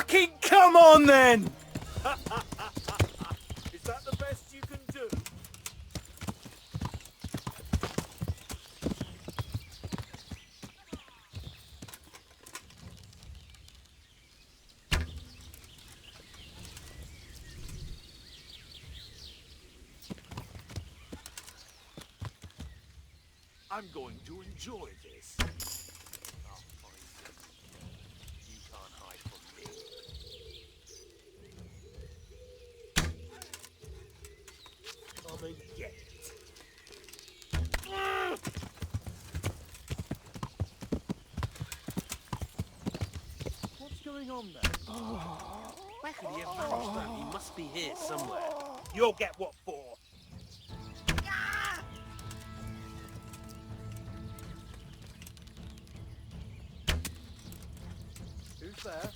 Fucking come on then! Is that the best you can do? I'm going to enjoy this. I'll find you. You can't hide from me. Come and get it. What's going on there? Where could he have vanished from? He must be here somewhere. You'll get what for. Who's there?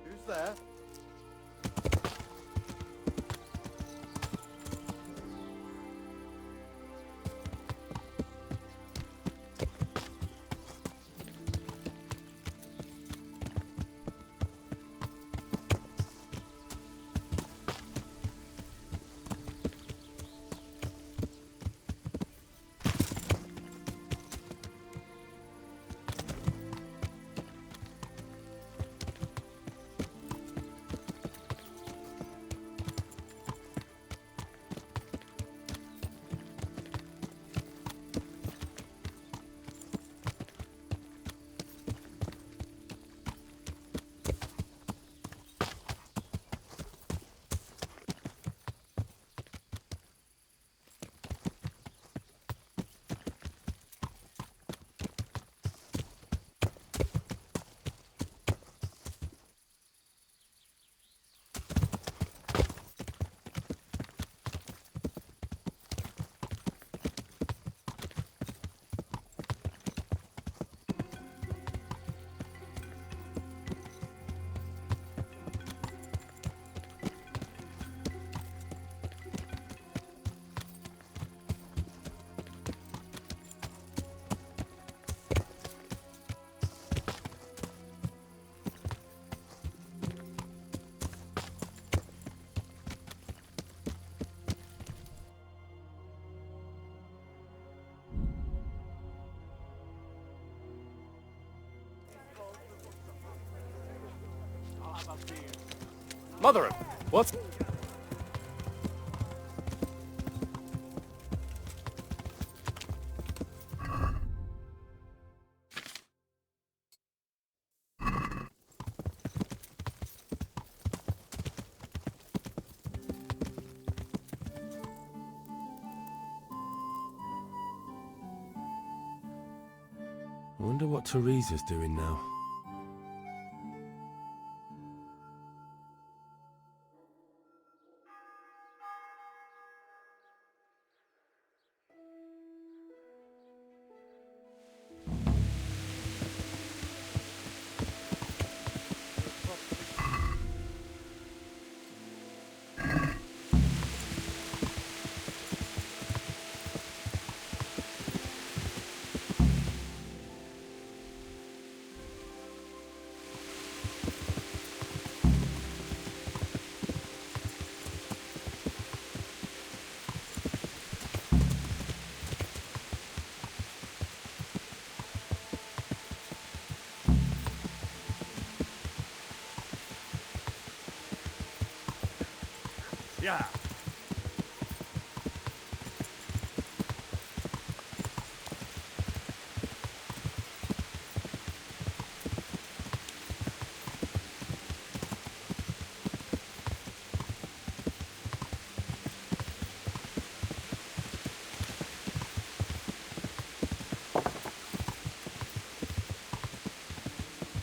Who's there? Mother of... What's... I wonder what Teresa's doing now. Yeah.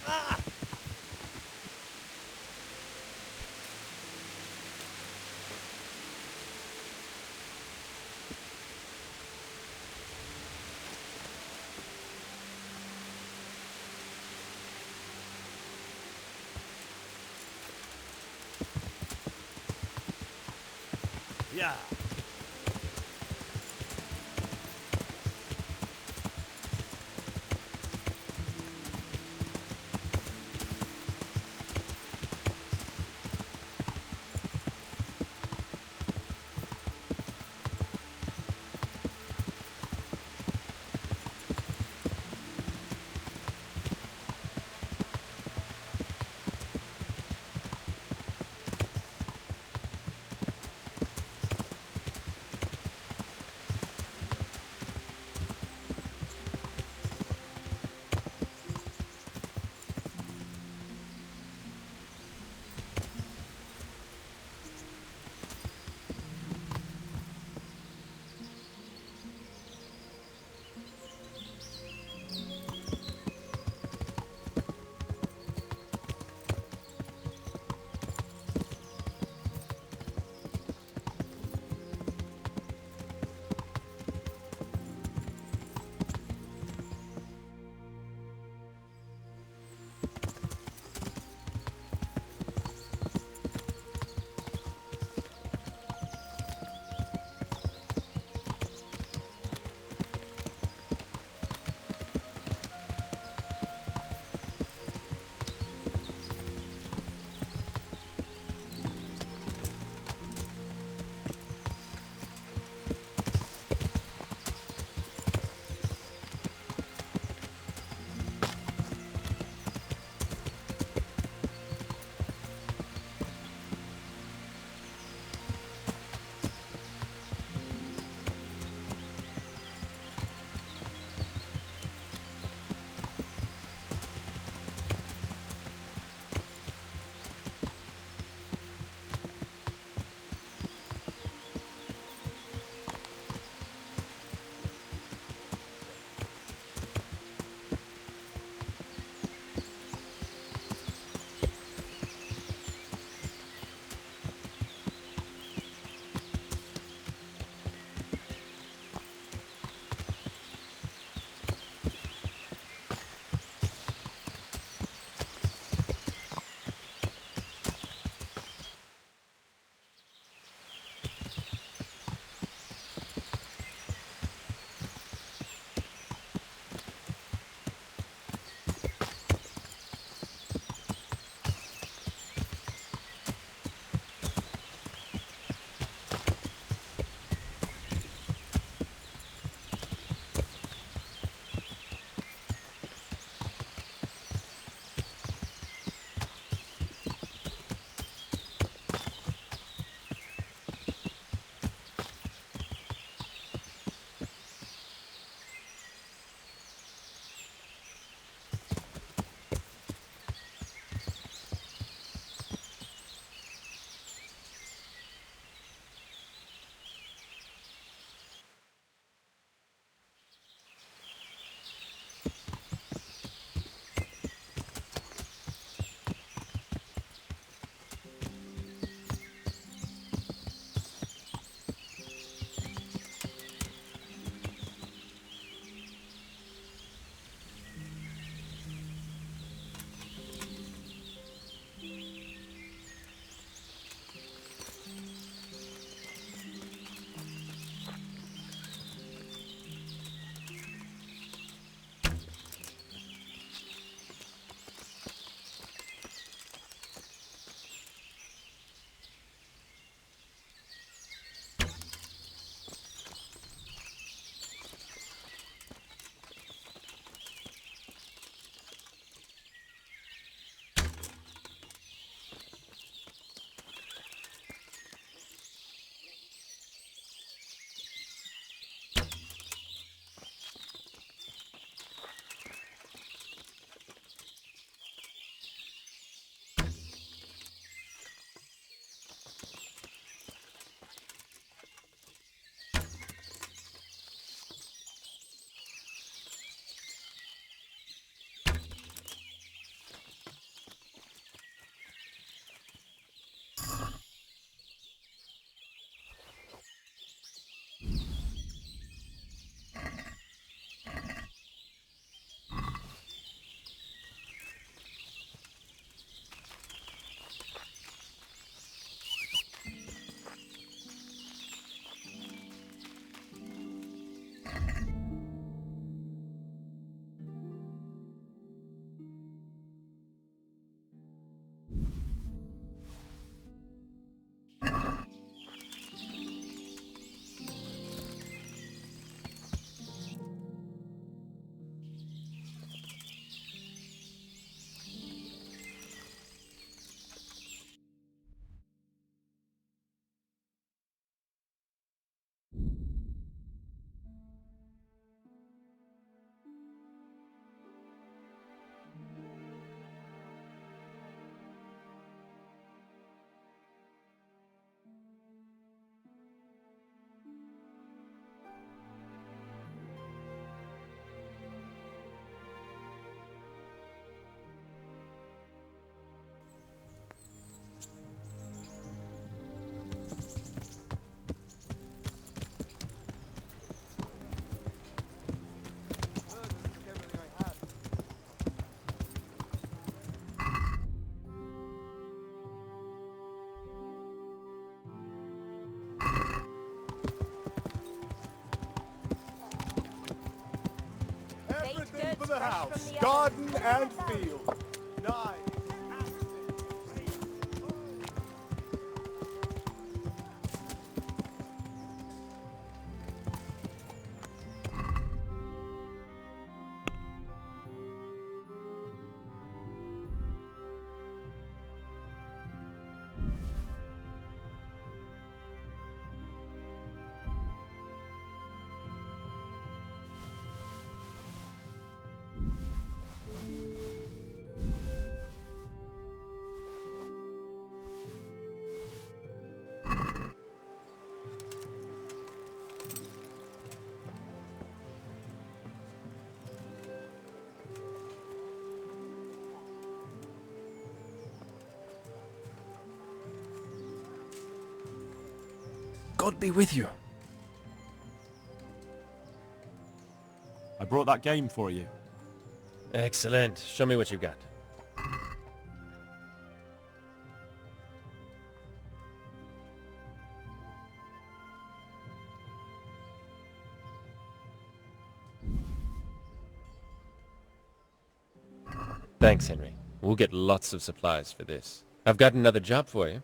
Ah! Yeah. the house, garden and field. Nice. God be with you. I brought that game for you. Excellent. Show me what you got. Thanks, Henry. We'll get lots of supplies for this. I've got another job for you.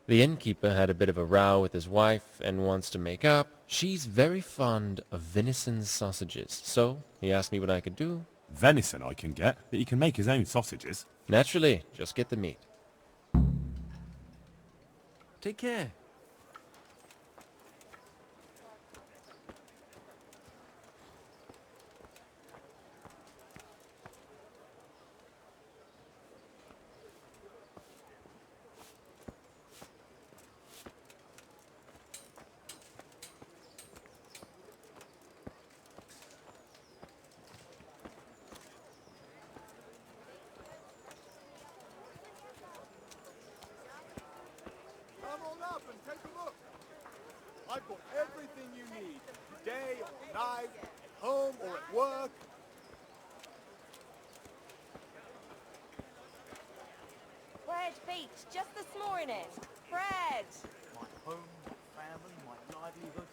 The innkeeper had a bit of a row with his wife and wants to make up. She's very fond of venison sausages, so he asked me what I could do. Venison I can get, but he can make his own sausages. Naturally, just get the meat. Take care. Come on up and take a look. I've got everything you need. Day or night, at home or at work. Fred Beach, just this morning. Fred! My home, my family, my livelihood.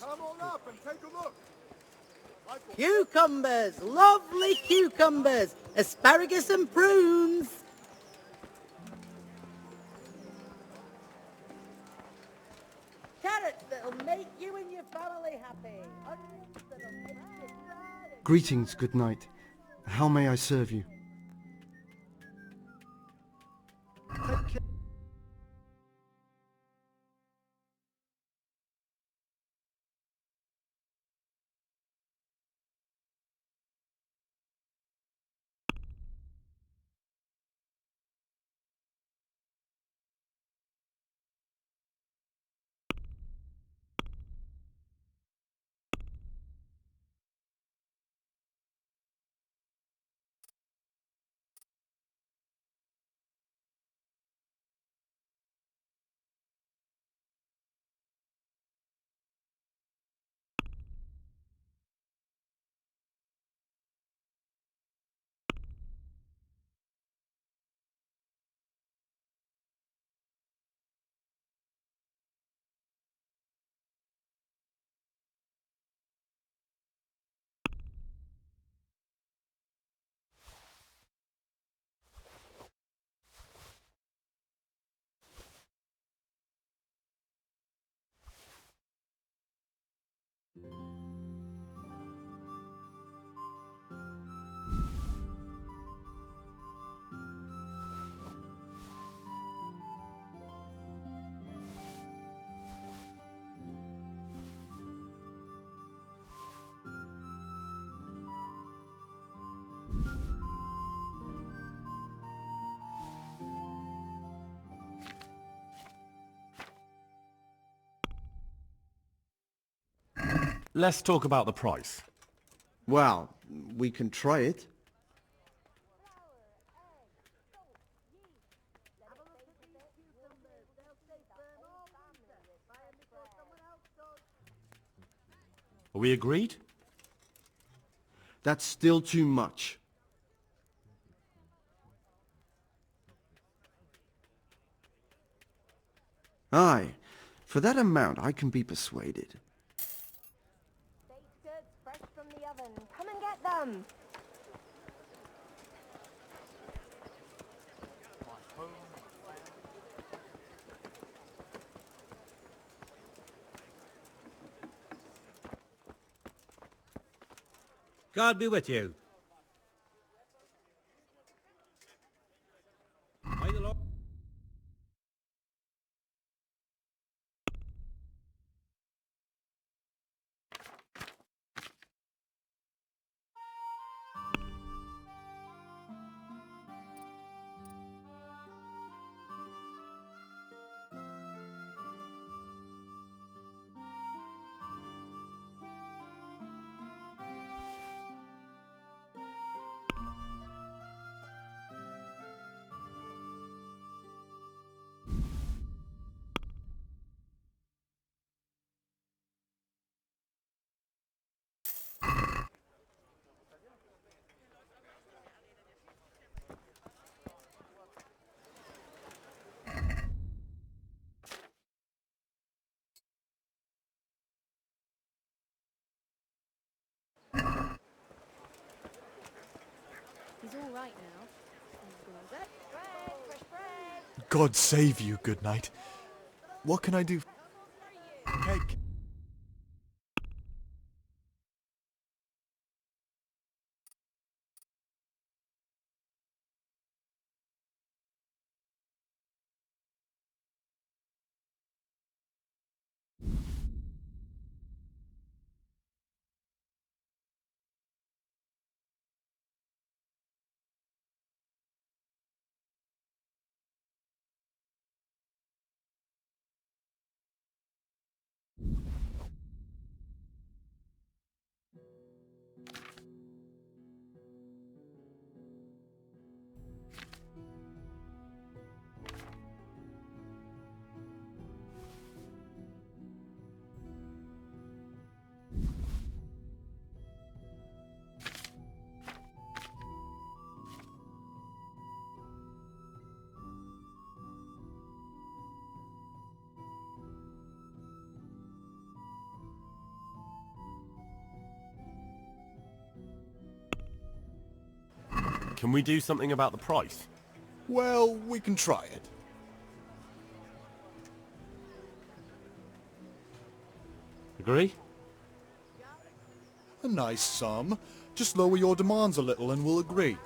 Come on up and take a look. I've got Cucumbers, lovely cucumbers, asparagus and prunes. Carrots that'll make you and your family happy. Onions that'll make you proud. Greetings, good night. How may I serve you? Let's talk about the price. Well, we can try it. Are we agreed? That's still too much. Aye, for that amount I can be persuaded. Baked goods fresh from the oven. Come and get them. God be with you. May the Lord... He's all right now. Bread, fresh bread. God save you, good night. What can I do? Cake. Can we do something about the price? Well, we can try it. Agree? A nice sum. Just lower your demands a little and we'll agree.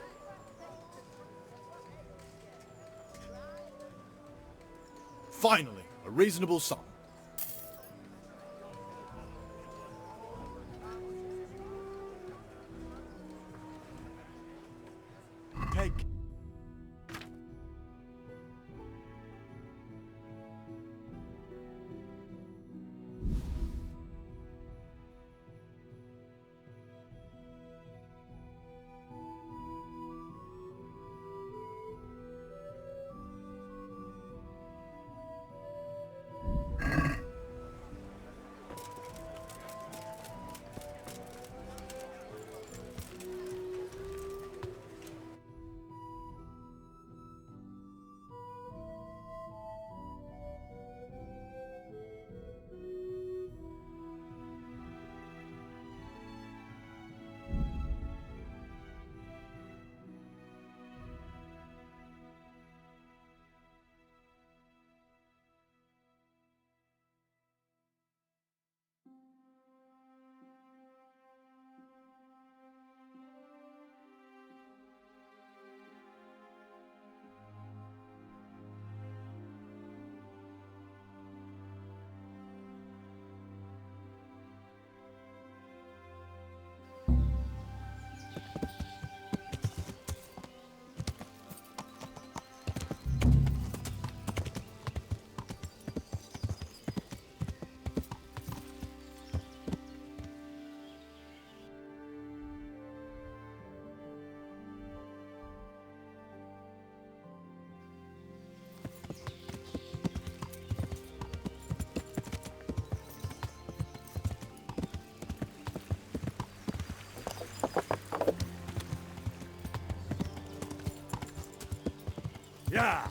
Finally, a reasonable sum. Cake. Yeah!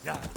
Yeah.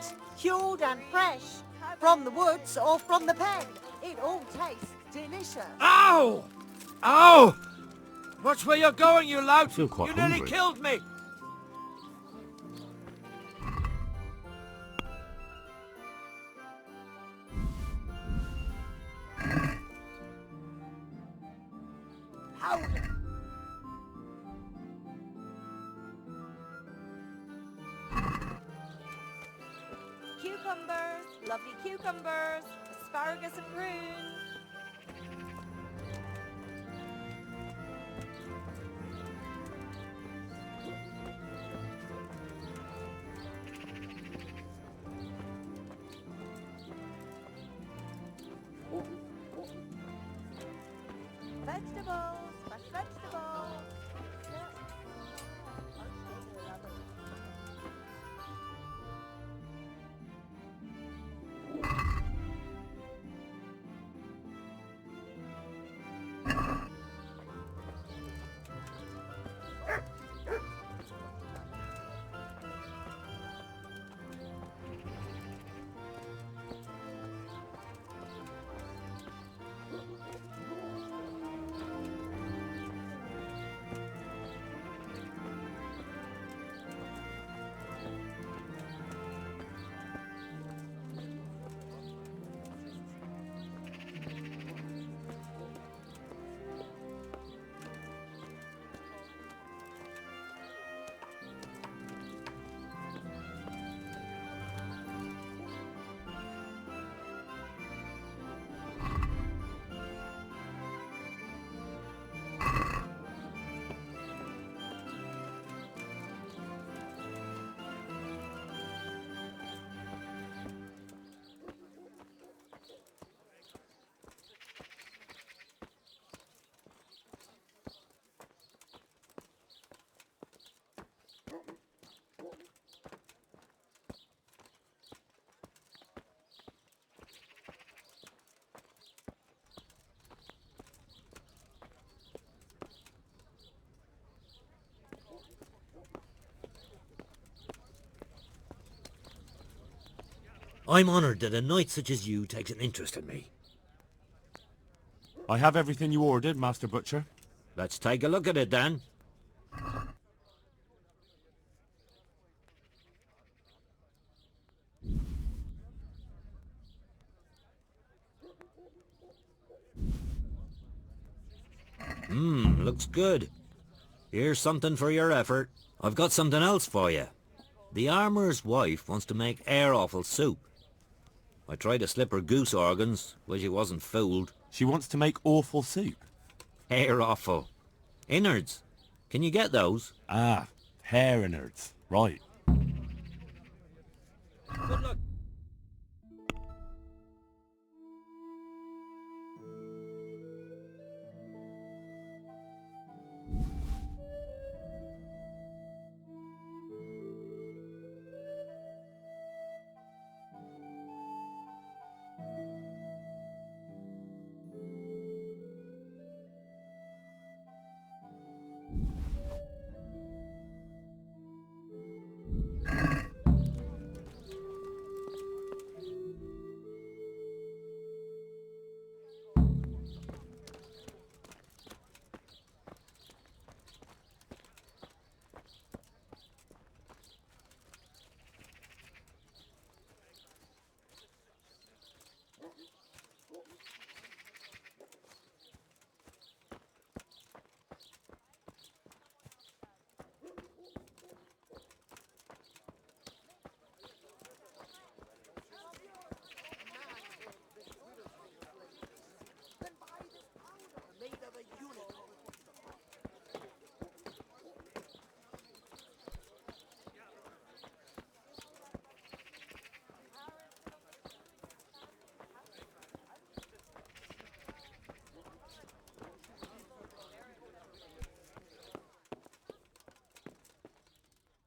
meat, cured and fresh, from the woods or from the pen. It all tastes delicious. Ow! Ow! Watch where you're going, you lout! I feel quite You nearly hungry. killed me! Cucumbers, lovely cucumbers, asparagus and prunes. Vegetables, fresh vegetables. I'm honoured that a knight such as you takes an interest in me. I have everything you ordered, Master Butcher. Let's take a look at it, Dan. Looks good. Here's something for your effort. I've got something else for you. The armourer's wife wants to make air-offal soup. I tried to slip her goose organs, but she wasn't fooled. She wants to make awful soup. Air-offal. Innards. Can you get those? Ah, hair innards. Right. Good luck.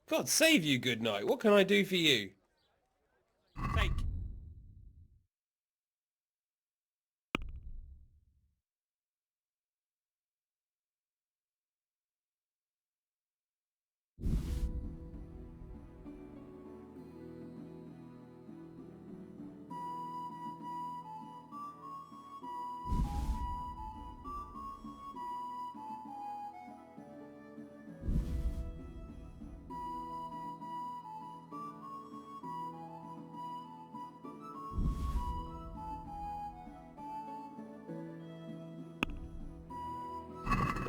God save you, good night. What can I do for you? Take.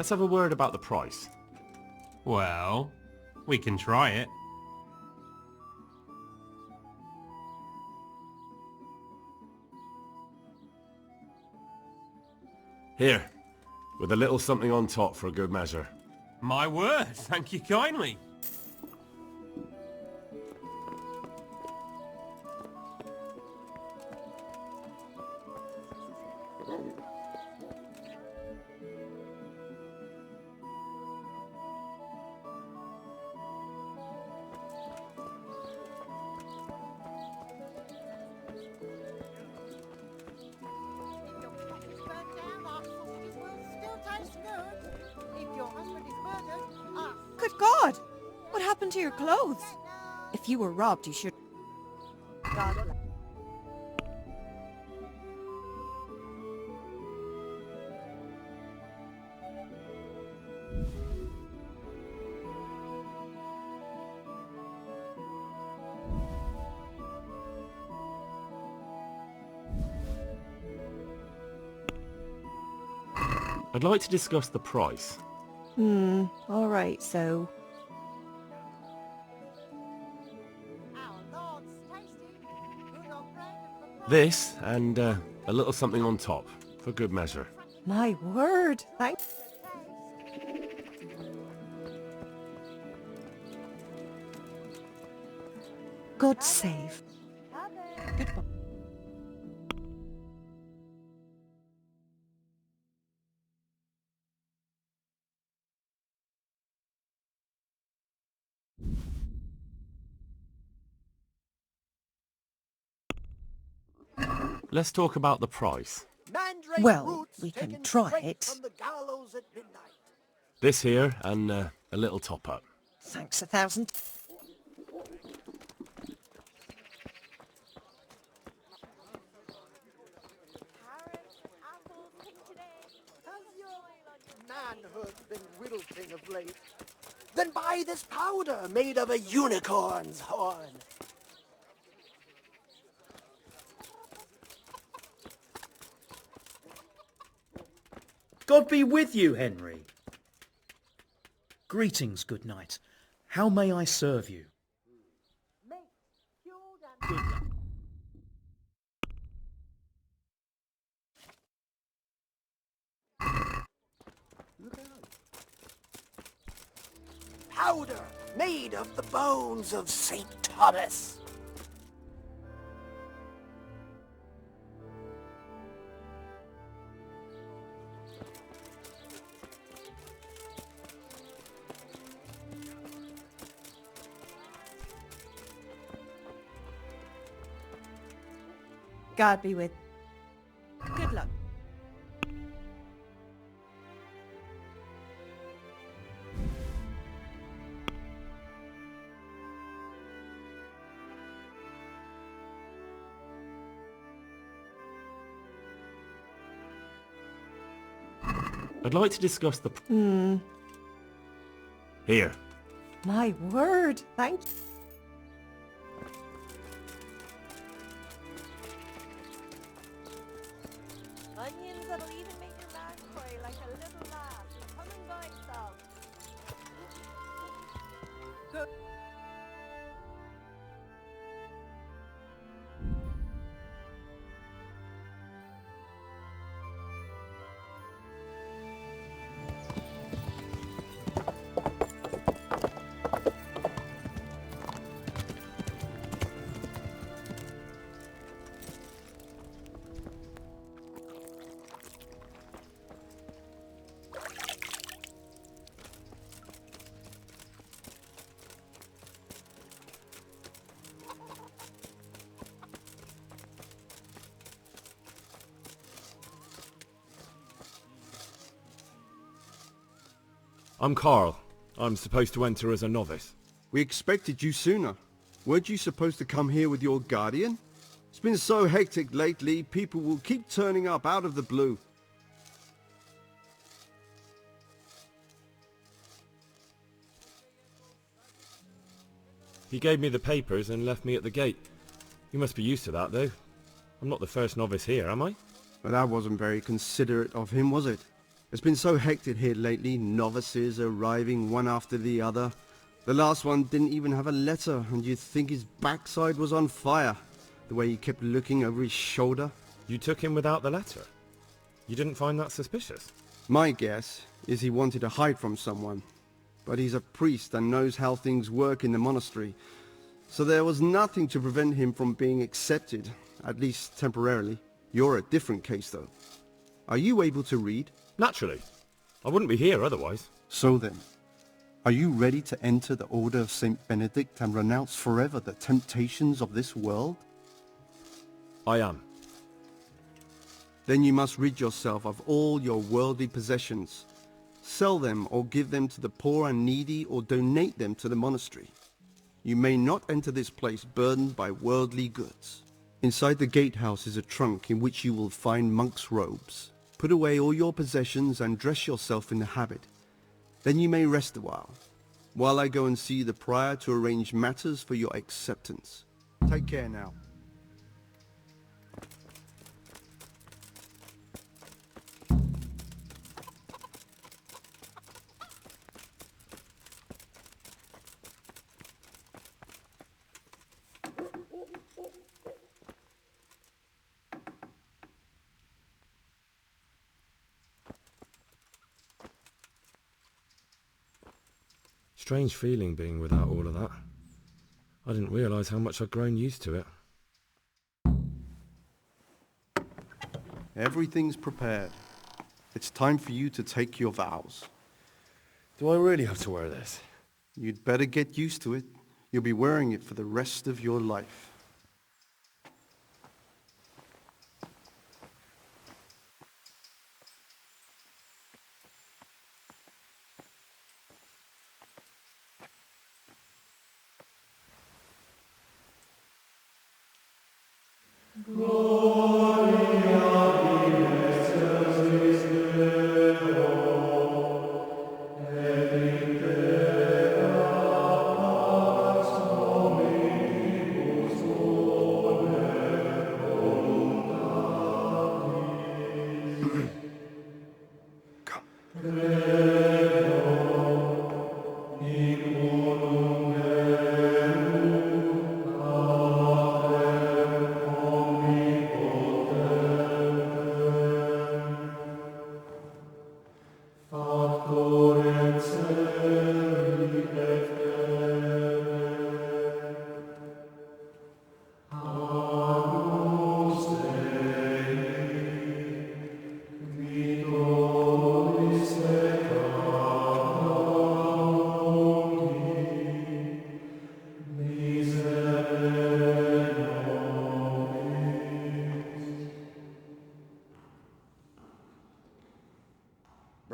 let's have a word about the price. Well, we can try it. Here, with a little something on top for a good measure. My word, thank you kindly. If your cat is burnt down, our sausages will still taste good. If your husband is murdered, our Good God! What happened to your clothes? If you were robbed, you should... God bless. I'd like to discuss the price. Alright, so... our Lord's tasty. Good on bread and for This, and a little something on top, for good measure. My word, thank... God save. Goodbye. Let's talk about the price. Mandrake Well, roots we can taken try straight it. from the gallows at midnight. This here, and a little top-up. Thanks 1,000. Has your manhood been wilting of late? Then buy this powder made of a unicorn's horn. God be with you, Henry. Greetings, good knight. How may I serve you? Good luck. Powder made of the bones of St. Thomas. God be with... Good luck. I'd like to discuss the... Here. My word, thank you. Onions that'll even make your man cry like a little lamb. Come and buy some. I'm Carl. I'm supposed to enter as a novice. We expected you sooner. Weren't you supposed to come here with your guardian? It's been so hectic lately, people will keep turning up out of the blue. He gave me the papers and left me at the gate. You must be used to that, though. I'm not the first novice here, am I? But that wasn't very considerate of him, was it? It's been so hectic here lately, novices arriving one after the other. The last one didn't even have a letter, and you'd think his backside was on fire, the way he kept looking over his shoulder. You took him without the letter? You didn't find that suspicious? My guess is he wanted to hide from someone, but he's a priest and knows how things work in the monastery, so there was nothing to prevent him from being accepted, at least temporarily. You're a different case, though. Are you able to read? Naturally. I wouldn't be here otherwise. So then, are you ready to enter the Order of St. Benedict and renounce forever the temptations of this world? I am. Then you must rid yourself of all your worldly possessions. Sell them or give them to the poor and needy or donate them to the monastery. You may not enter this place burdened by worldly goods. Inside the gatehouse is a trunk in which you will find monk's robes. Put away all your possessions and dress yourself in the habit. Then you may rest a while I go and see the prior to arrange matters for your acceptance. Take care now. Strange feeling being without all of that. I didn't realise how much I'd grown used to it. Everything's prepared. It's time for you to take your vows. Do I really have to wear this? You'd better get used to it. You'll be wearing it for the rest of your life.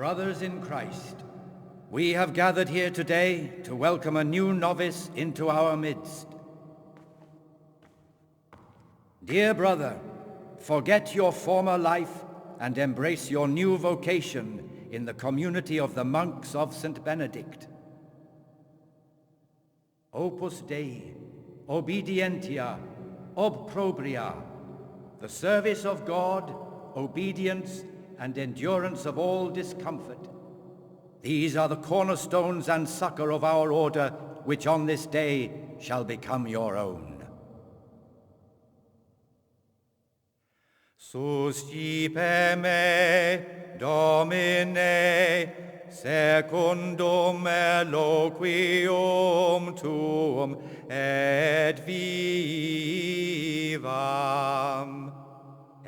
Brothers in Christ, we have gathered here today to welcome a new novice into our midst. Dear brother, forget your former life and embrace your new vocation in the community of the monks of St. Benedict. Opus Dei, obedientia, obprobria, the service of God, obedience, and endurance of all discomfort. These are the cornerstones and succor of our order, which on this day shall become your own. Suscipe me, Domine, secundum eloquium tuum, et vivam.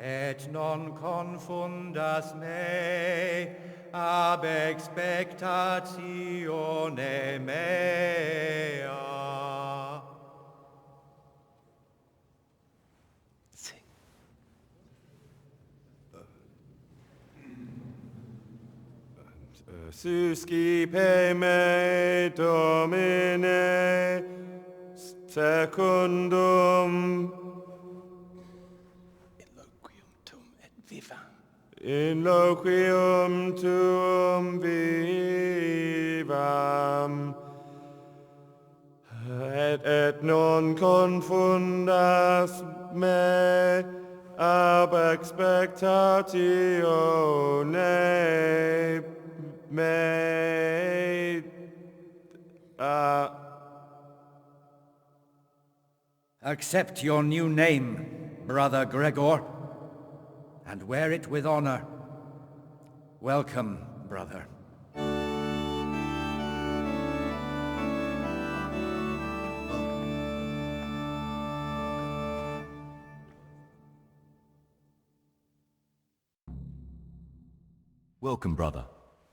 Et non confundas me ab expectatione mea. Suscipe me, Domine, secundum in loquium tuum vivam, et non confundas me ab expectatione me Accept your new name, Brother Gregor, and wear it with honor. Welcome, brother. Welcome, brother.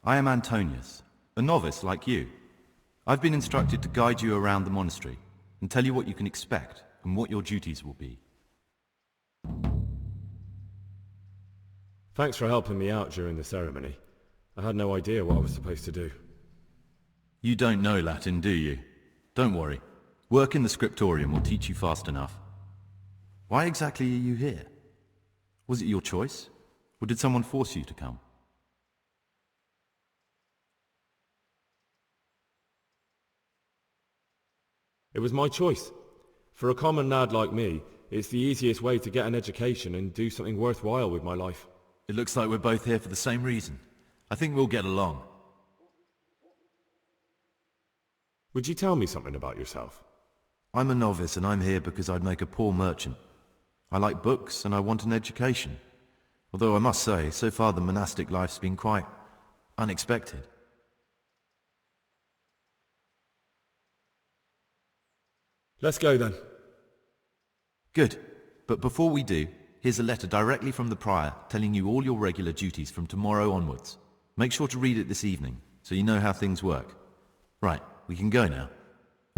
I am Antonius, a novice like you. I've been instructed to guide you around the monastery and tell you what you can expect and what your duties will be. Thanks for helping me out during the ceremony. I had no idea what I was supposed to do. You don't know Latin, do you? Don't worry. Work in the scriptorium will teach you fast enough. Why exactly are you here? Was it your choice? Or did someone force you to come? It was my choice. For a common lad like me, it's the easiest way to get an education and do something worthwhile with my life. It looks like we're both here for the same reason. I think we'll get along. Would you tell me something about yourself? I'm a novice and I'm here because I'd make a poor merchant. I like books and I want an education. Although I must say, so far the monastic life's been quite unexpected. Let's go then. Good. But before we do, here's a letter directly from the prior telling you all your regular duties from tomorrow onwards. Make sure to read it this evening, so you know how things work. Right, we can go now.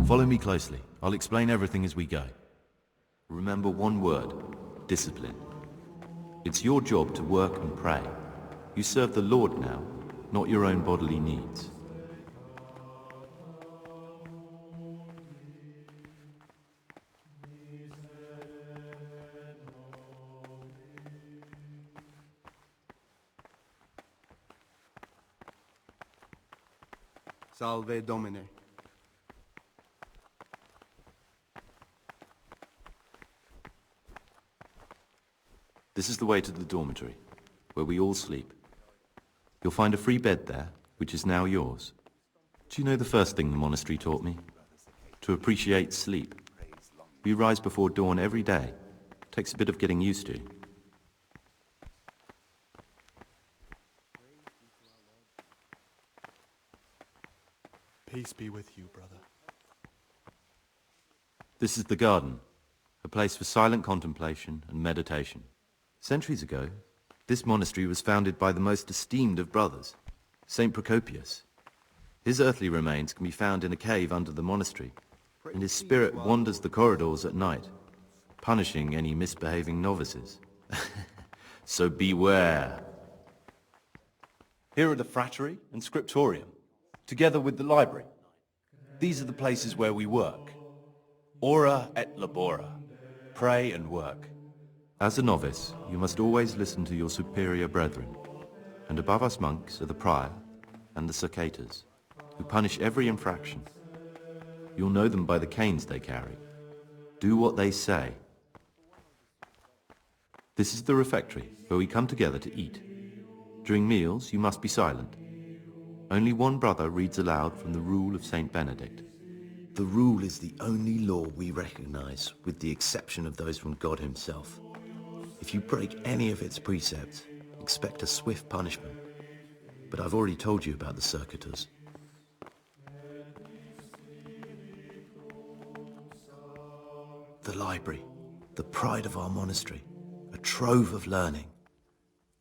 Follow me closely. I'll explain everything as we go. Remember one word: discipline. It's your job to work and pray. You serve the Lord now, not your own bodily needs. Salve Domine. This is the way to the dormitory, where we all sleep. You'll find a free bed there, which is now yours. Do you know the first thing the monastery taught me? To appreciate sleep. We rise before dawn every day. Takes a bit of getting used to. Peace be with you, brother. This is the garden, a place for silent contemplation and meditation. Centuries ago, this monastery was founded by the most esteemed of brothers, Saint Procopius. His earthly remains can be found in a cave under the monastery, and his spirit wanders the corridors at night, punishing any misbehaving novices. So beware. Here are the frattery and scriptorium, together with the library. These are the places where we work. Ora et labora. Pray and work. As a novice, you must always listen to your superior brethren. And above us monks are the prior and the circators, who punish every infraction. You'll know them by the canes they carry. Do what they say. This is the refectory, where we come together to eat. During meals, you must be silent. Only one brother reads aloud from the Rule of Saint Benedict. The Rule is the only law we recognize, with the exception of those from God himself. If you break any of its precepts, expect a swift punishment. But I've already told you about the circuitous. The library, the pride of our monastery, a trove of learning.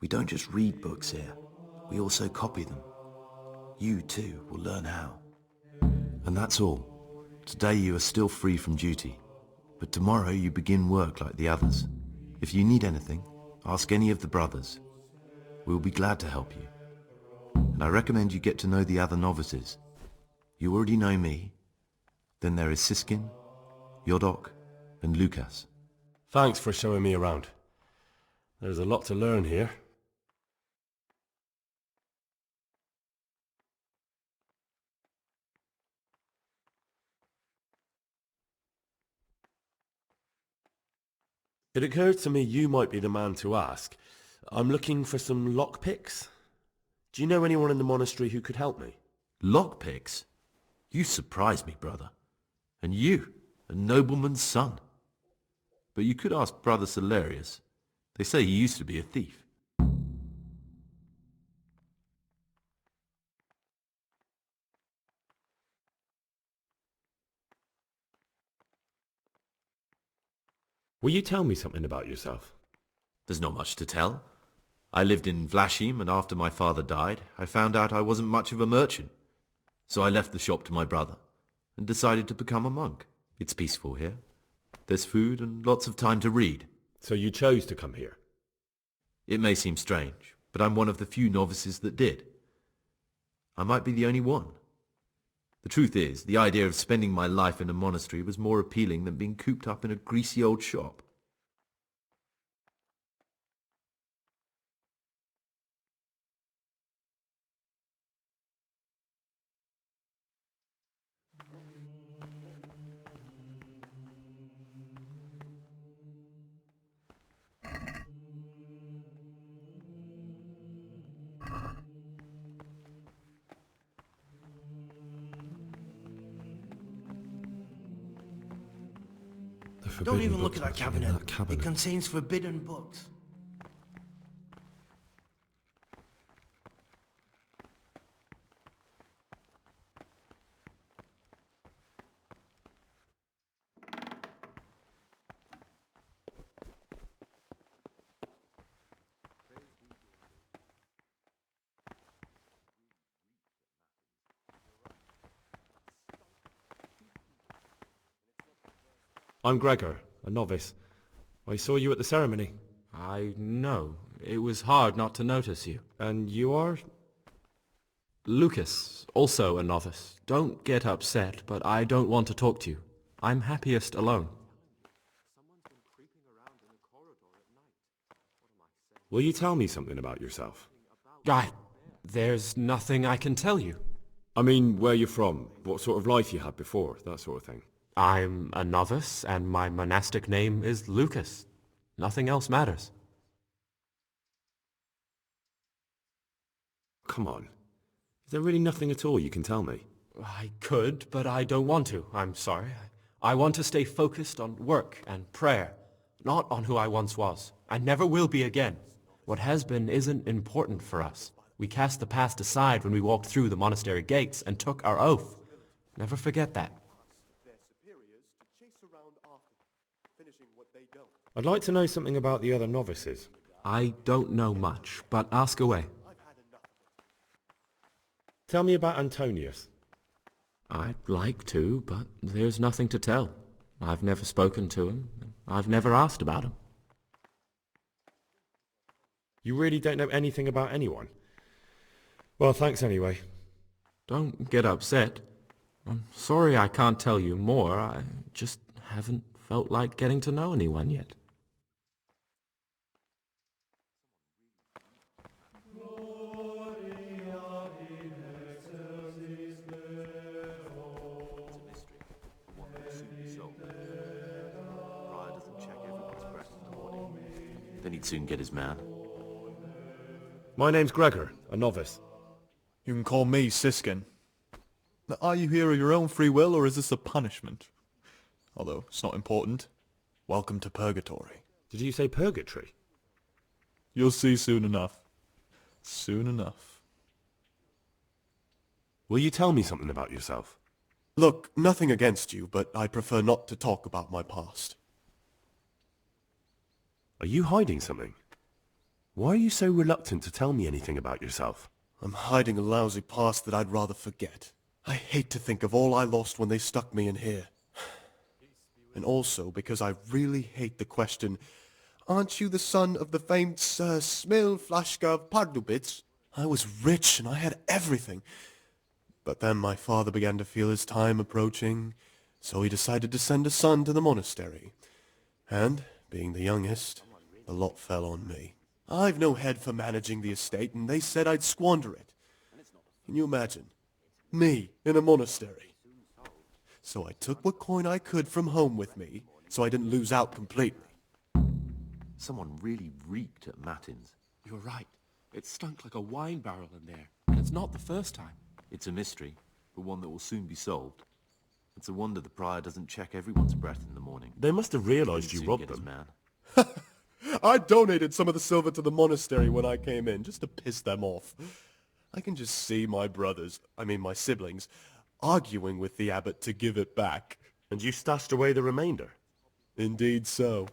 We don't just read books here, we also copy them. You too will learn how. And that's all. Today you are still free from duty, but tomorrow you begin work like the others. If you need anything, ask any of the brothers. We'll be glad to help you. And I recommend you get to know the other novices. You already know me. Then there is Siskin, Yodok, and Lucas. Thanks for showing me around. There's a lot to learn here. It occurred to me you might be the man to ask. I'm looking for some lockpicks. Do you know anyone in the monastery who could help me? Lockpicks? You surprise me, brother. And you, a nobleman's son. But you could ask Brother Salarius. They say he used to be a thief. Will you tell me something about yourself? There's not much to tell. I lived in Vlashim, and after my father died, I found out I wasn't much of a merchant. So I left the shop to my brother, and decided to become a monk. It's peaceful here. There's food and lots of time to read. So you chose to come here? It may seem strange, but I'm one of the few novices that did. I might be the only one. The truth is, the idea of spending my life in a monastery was more appealing than being cooped up in a greasy old shop. Don't even look at that cabinet. It contains forbidden books. I'm Gregor, a novice. I saw you at the ceremony. I know. It was hard not to notice you. And you are? Lucas, also a novice. Don't get upset, but I don't want to talk to you. I'm happiest alone. Will you tell me something about yourself? There's nothing I can tell you. I mean, where you're from, what sort of life you had before, that sort of thing. I'm a novice, and my monastic name is Lucas. Nothing else matters. Come on. Is there really nothing at all you can tell me? I could, but I don't want to. I'm sorry. I want to stay focused on work and prayer, not on who I once was. I never will be again. What has been isn't important for us. We cast the past aside when we walked through the monastery gates and took our oath. Never forget that. I'd like to know something about the other novices. I don't know much, but ask away. Tell me about Antonius. I'd like to, but there's nothing to tell. I've never spoken to him. I've never asked about him. You really don't know anything about anyone? Well, thanks anyway. Don't get upset. I'm sorry I can't tell you more. I just haven't felt like getting to know anyone yet. Then he'd soon get his man. My name's Gregor, a novice. You can call me Siskin. Now, are you here of your own free will, or is this a punishment? Although, it's not important. Welcome to Purgatory. Did you say purgatory? You'll see soon enough. Soon enough. Will you tell me something about yourself? Look, nothing against you, but I prefer not to talk about my past. Are you hiding something? Why are you so reluctant to tell me anything about yourself? I'm hiding a lousy past that I'd rather forget. I hate to think of all I lost when they stuck me in here. And also because I really hate the question, aren't you the son of the famed Sir Smil Flashka of Pardubitz? I was rich and I had everything. But then my father began to feel his time approaching, so he decided to send a son to the monastery. And, being the youngest, the lot fell on me. I've no head for managing the estate, and they said I'd squander it. Can you imagine? Me, in a monastery. So I took what coin I could from home with me, so I didn't lose out completely. Someone really reeked at Matins. You're right. It stunk like a wine barrel in there. And it's not the first time. It's a mystery, but one that will soon be solved. It's a wonder the prior doesn't check everyone's breath in the morning. They must have realized you Soon robbed get his them. man. I donated some of the silver to the monastery when I came in, just to piss them off. I can just see my my siblings, arguing with the abbot to give it back. And you stashed away the remainder? Indeed so.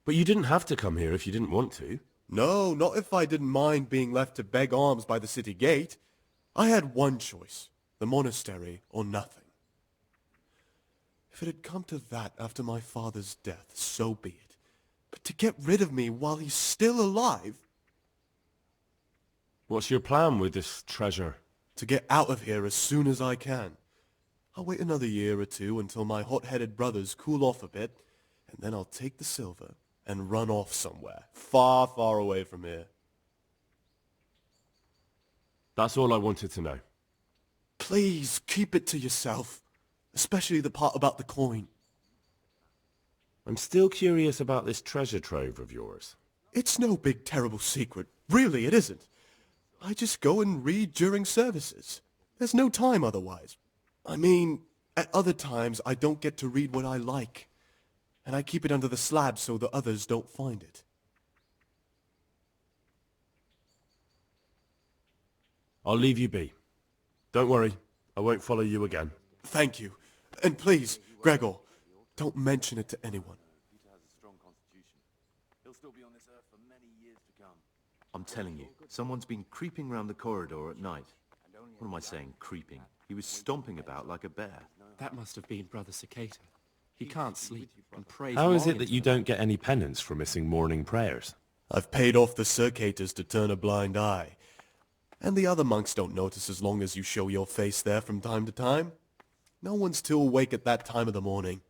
But you didn't have to come here if you didn't want to. No, not if I didn't mind being left to beg alms by the city gate. I had one choice, the monastery or nothing. If it had come to that after my father's death, so be it. But to get rid of me while he's still alive... What's your plan with this treasure? To get out of here as soon as I can. I'll wait another year or two until my hot-headed brothers cool off a bit, and then I'll take the silver and run off somewhere, far, far away from here. That's all I wanted to know. Please, keep it to yourself. Especially the part about the coin. I'm still curious about this treasure trove of yours. It's no big terrible secret. Really, it isn't. I just go and read during services. There's no time otherwise. I mean, at other times I don't get to read what I like. And I keep it under the slab so the others don't find it. I'll leave you be. Don't worry, I won't follow you again. Thank you. And please, Gregor, don't mention it to anyone. I'm telling you, someone's been creeping round the corridor at night. What am I saying, creeping? He was stomping about like a bear. That must have been Brother Cicada. He can't sleep and prays. How is long it that into you the don't get any penance for missing morning prayers? I've paid off the circators to turn a blind eye. And the other monks don't notice as long as you show your face there from time to time. No one's too awake at that time of the morning.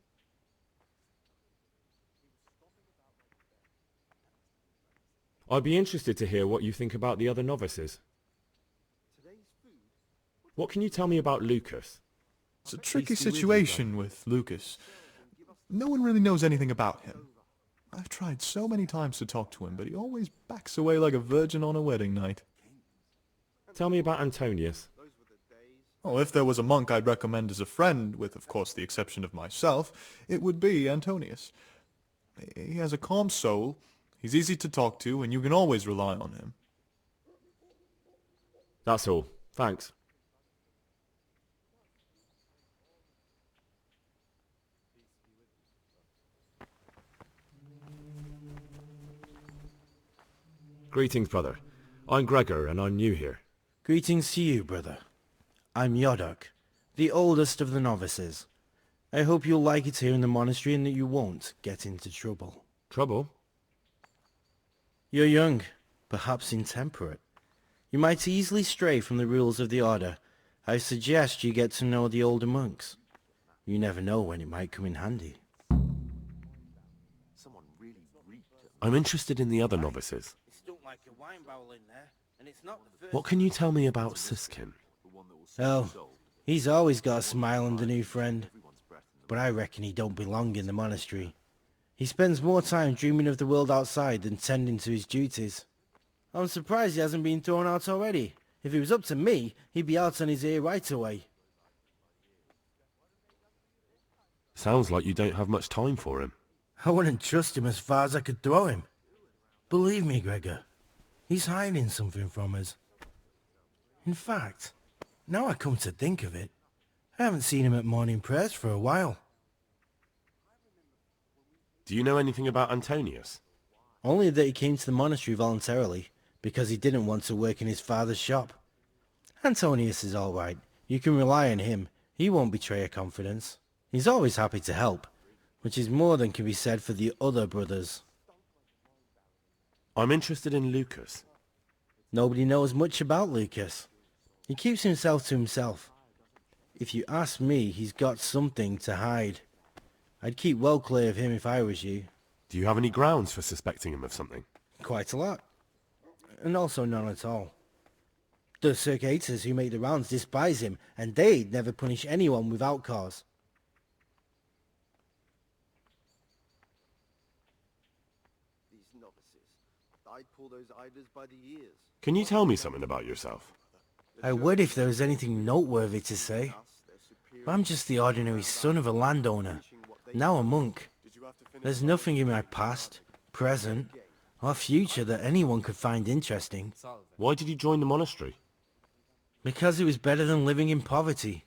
I'd be interested to hear what you think about the other novices. What can you tell me about Lucas? It's a tricky situation with Lucas. No one really knows anything about him. I've tried so many times to talk to him, but he always backs away like a virgin on a wedding night. Tell me about Antonius. Oh, if there was a monk I'd recommend as a friend, with of course the exception of myself, it would be Antonius. He has a calm soul, he's easy to talk to, and you can always rely on him. That's all. Thanks. Greetings, brother. I'm Gregor, and I'm new here. Greetings to you, brother. I'm Yodok, the oldest of the novices. I hope you'll like it here in the monastery and that you won't get into trouble. Trouble? You're young, perhaps intemperate. You might easily stray from the rules of the order. I suggest you get to know the older monks. You never know when it might come in handy. I'm interested in the other novices. What can you tell me about Siskin? Oh, he's always got a smile on the new friend. But I reckon he don't belong in the monastery. He spends more time dreaming of the world outside than tending to his duties. I'm surprised he hasn't been thrown out already. If it was up to me, he'd be out on his ear right away. Sounds like you don't have much time for him. I wouldn't trust him as far as I could throw him. Believe me, Gregor, he's hiding something from us. In fact, now I come to think of it, I haven't seen him at morning prayers for a while. Do you know anything about Antonius? Only that he came to the monastery voluntarily, because he didn't want to work in his father's shop. Antonius is all right. You can rely on him. He won't betray your confidence. He's always happy to help, which is more than can be said for the other brothers. I'm interested in Lucas. Nobody knows much about Lucas. He keeps himself to himself. If you ask me, he's got something to hide. I'd keep well clear of him if I was you. Do you have any grounds for suspecting him of something? Quite a lot. And also none at all. The circators who make the rounds despise him, and they'd never punish anyone without cause. I'd pull those idlers by the ears. Can you tell me something about yourself? I would if there was anything noteworthy to say. But I'm just the ordinary son of a landowner, now a monk. There's nothing in my past, present, or future that anyone could find interesting. Why did you join the monastery? Because it was better than living in poverty.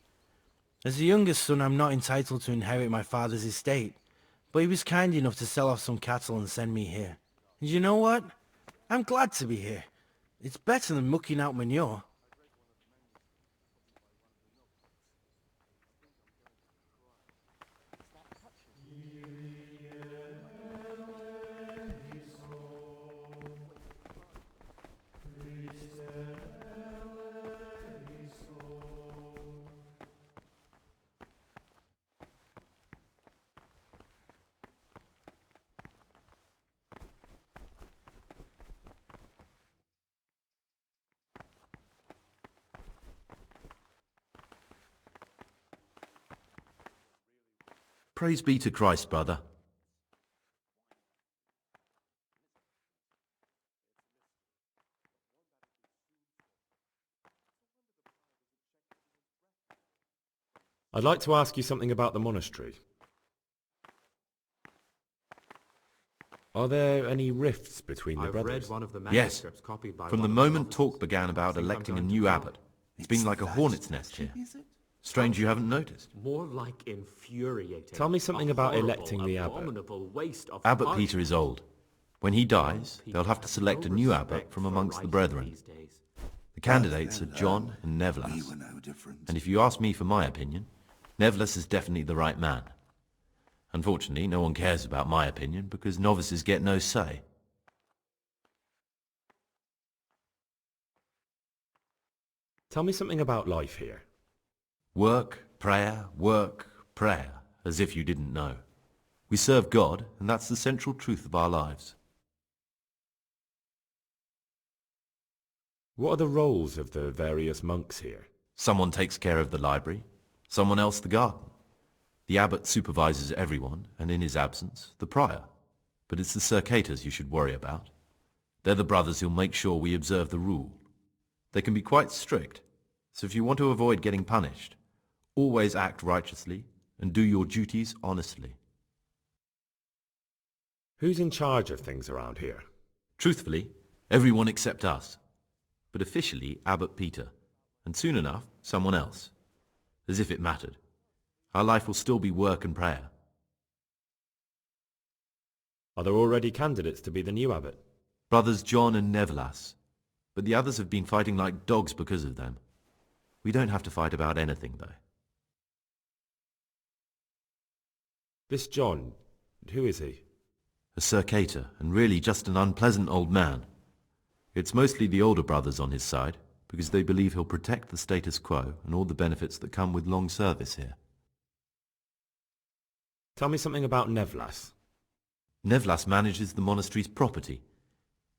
As the youngest son, I'm not entitled to inherit my father's estate, but he was kind enough to sell off some cattle and send me here. And you know what? I'm glad to be here. It's better than mucking out manure. Praise be to Christ, brother. I'd like to ask you something about the monastery. Are there any rifts between the brothers? Read one of the Yes. manuscripts copied by From the one of the moment brothers. talk began about electing a new abbot, it's been like a hornet's nest here. Strange you haven't noticed. More like infuriating. Tell me something A about horrible, electing the abbot. abominable waste of Abbot money. Peter is old. When he dies, they'll have to select a new abbot from amongst the brethren. The candidates are John and Nevlas. And if you ask me for my opinion, Nevlas is definitely the right man. Unfortunately, no one cares about my opinion because novices get no say. Tell me something about life here. Work, prayer, as if you didn't know. We serve God, and that's the central truth of our lives. What are the roles of the various monks here? Someone takes care of the library, someone else the garden. The abbot supervises everyone, and in his absence, the prior. But it's the circators you should worry about. They're the brothers who'll make sure we observe the rule. They can be quite strict, so if you want to avoid getting punished, always act righteously and do your duties honestly. Who's in charge of things around here? Truthfully, everyone except us. But officially, Abbot Peter, and soon enough, someone else. As if it mattered. Our life will still be work and prayer. Are there already candidates to be the new abbot? Brothers John and Nevlas, but the others have been fighting like dogs because of them. We don't have to fight about anything, though. This John, who is he? A circator, and really just an unpleasant old man. It's mostly the older brothers on his side, because they believe he'll protect the status quo and all the benefits that come with long service here. Tell me something about Nevlas. Nevlas manages the monastery's property.